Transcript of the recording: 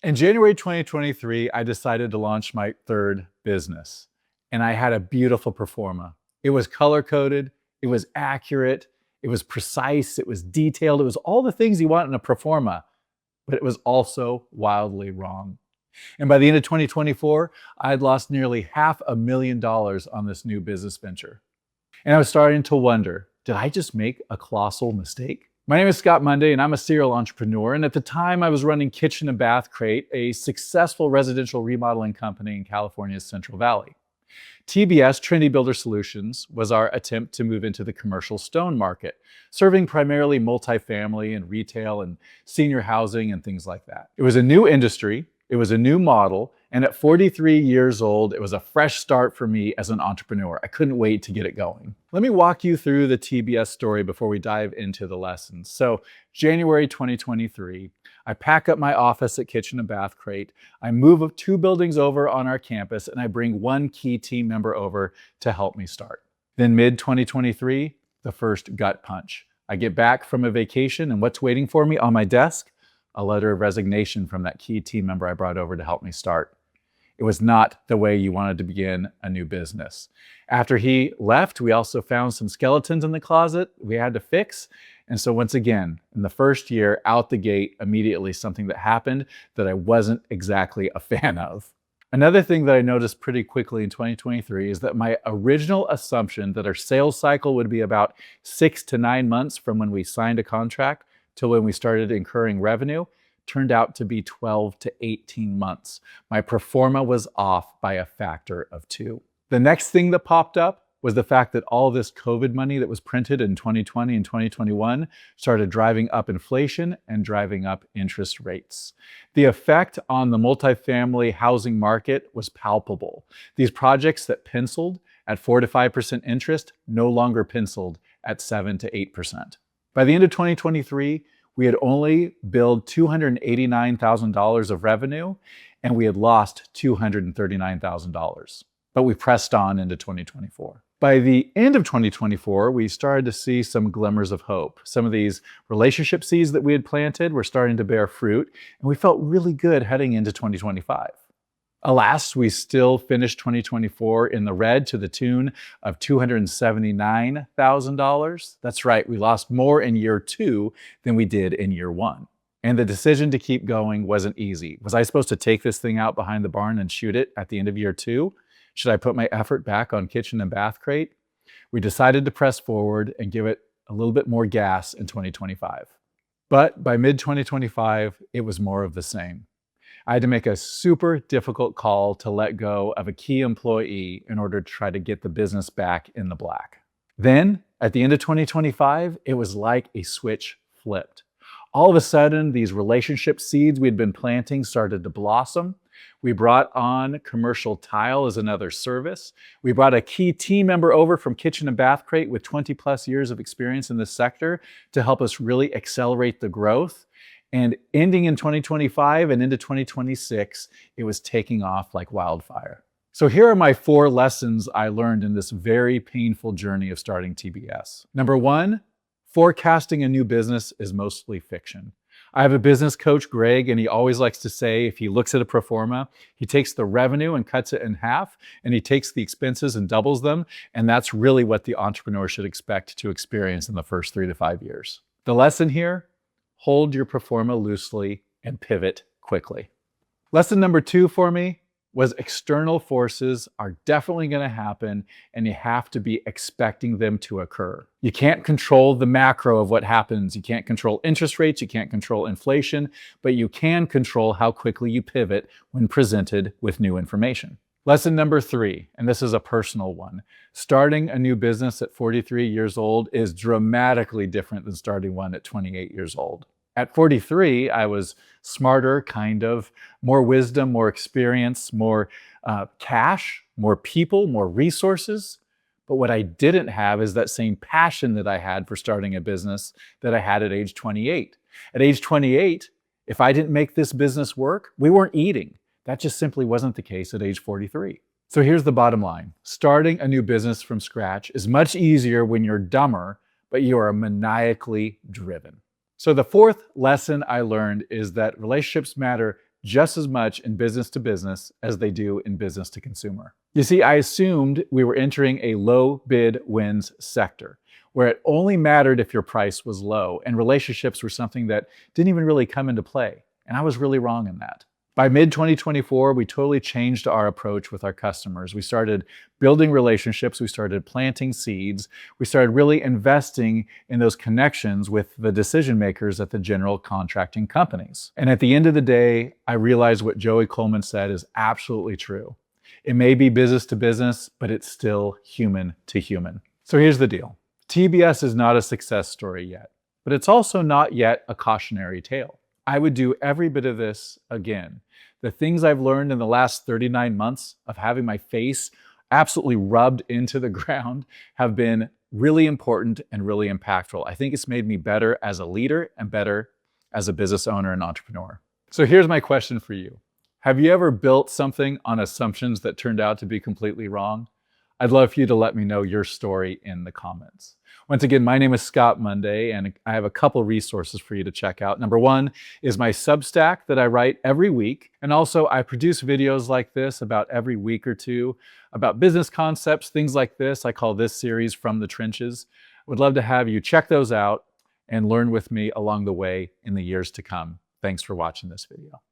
In January 2023, I decided to launch my third business, and I had a beautiful Proforma. It was color-coded, it was accurate, it was precise, it was detailed, it was all the things you want in a Proforma, but it was also wildly wrong. And by the end of 2024, I had lost nearly $500,000 on this new business venture. And I was starting to wonder, did I just make a colossal mistake? My name is Scott Monday, and I'm a serial entrepreneur. And at the time, I was running Kitchen and Bath Crate, a successful residential remodeling company in California's Central Valley. TBS, Trinity Builder Solutions, was our attempt to move into the commercial stone market, serving primarily multifamily and retail and senior housing and things like that. It was a new industry, it was a new model, and at 43 years old, it was a fresh start for me as an entrepreneur. I couldn't wait to get it going. Let me walk you through the TBS story before we dive into the lessons. So, January 2023, I pack up my office at Kitchen and Bath Crate, I move 2 buildings over on our campus, and I bring 1 key team member over to help me start. Then mid-2023, the first gut punch. I get back from a vacation, and what's waiting for me on my desk? A letter of resignation from that key team member I brought over to help me start. It was not the way you wanted to begin a new business. After he left, we also found some skeletons in the closet we had to fix. And so once again, in the first year, out the gate, immediately something that happened that I wasn't exactly a fan of. Another thing that I noticed pretty quickly in 2023 is that my original assumption that our sales cycle would be about 6 to 9 months from when we signed a contract till when we started incurring revenue turned out to be 12 to 18 months. My Proforma was off by a factor of 2. The next thing that popped up was the fact that all this COVID money that was printed in 2020 and 2021 started driving up inflation and driving up interest rates. The effect on the multifamily housing market was palpable. These projects that penciled at 4 to 5% interest no longer penciled at 7 to 8%. By the end of 2023, we had only billed $289,000 of revenue, and we had lost $239,000. But we pressed on into 2024. By the end of 2024, we started to see some glimmers of hope. Some of these relationship seeds that we had planted were starting to bear fruit, and we felt really good heading into 2025. Alas, we still finished 2024 in the red to the tune of $279,000. That's right, we lost more in year 2 than we did in year 1. And the decision to keep going wasn't easy. Was I supposed to take this thing out behind the barn and shoot it at the end of year 2? Should I put my effort back on Kitchen and Bath Crate? We decided to press forward and give it a little bit more gas in 2025. But by mid-2025, it was more of the same. I had to make a super difficult call to let go of a key employee in order to try to get the business back in the black. Then, at the end of 2025, it was like a switch flipped. All of a sudden, these relationship seeds we'd been planting started to blossom. We brought on commercial tile as another service. We brought a key team member over from Kitchen and Bath Crate with 20 plus years of experience in this sector to help us really accelerate the growth. And ending in 2025 and into 2026, it was taking off like wildfire. So here are my 4 lessons I learned in this very painful journey of starting TBS. Number 1, forecasting a new business is mostly fiction. I have a business coach, Greg, and he always likes to say if he looks at a Proforma, he takes the revenue and cuts it in half, and he takes the expenses and doubles them, and that's really what the entrepreneur should expect to experience in the first 3 to 5 years. The lesson here, hold your Proforma loosely and pivot quickly. Lesson number 2 for me was external forces are definitely going to happen, and you have to be expecting them to occur. You can't control the macro of what happens. You can't control interest rates. You can't control inflation, but you can control how quickly you pivot when presented with new information. Lesson number 3, and this is a personal one. Starting a new business at 43 years old is dramatically different than starting one at 28 years old. At 43, I was smarter, kind of, more wisdom, more experience, more cash, more people, more resources. But what I didn't have is that same passion that I had for starting a business that I had at age 28. At age 28, if I didn't make this business work, we weren't eating. That just simply wasn't the case at age 43. So here's the bottom line. Starting a new business from scratch is much easier when you're dumber, but you are maniacally driven. So the 4th lesson I learned is that relationships matter just as much in business to business as they do in business to consumer. You see, I assumed we were entering a low bid wins sector, where it only mattered if your price was low, and relationships were something that didn't even really come into play. And I was really wrong in that. By mid-2024, we totally changed our approach with our customers. We started building relationships, we started planting seeds, we started really investing in those connections with the decision makers at the general contracting companies. And at the end of the day, I realized what Joey Coleman said is absolutely true. It may be business to business, but it's still human to human. So here's the deal. TBS is not a success story yet, but it's also not yet a cautionary tale. I would do every bit of this again. The things I've learned in the last 39 months of having my face absolutely rubbed into the ground have been really important and really impactful. I think it's made me better as a leader and better as a business owner and entrepreneur. So here's my question for you. Have you ever built something on assumptions that turned out to be completely wrong? I'd love for you to let me know your story in the comments. Once again, my name is Scott Monday, and I have a couple resources for you to check out. Number one is my Substack that I write every week. And also I produce videos like this about every week or two about business concepts, things like this. I call this series From the Trenches. I would love to have you check those out and learn with me along the way in the years to come. Thanks for watching this video.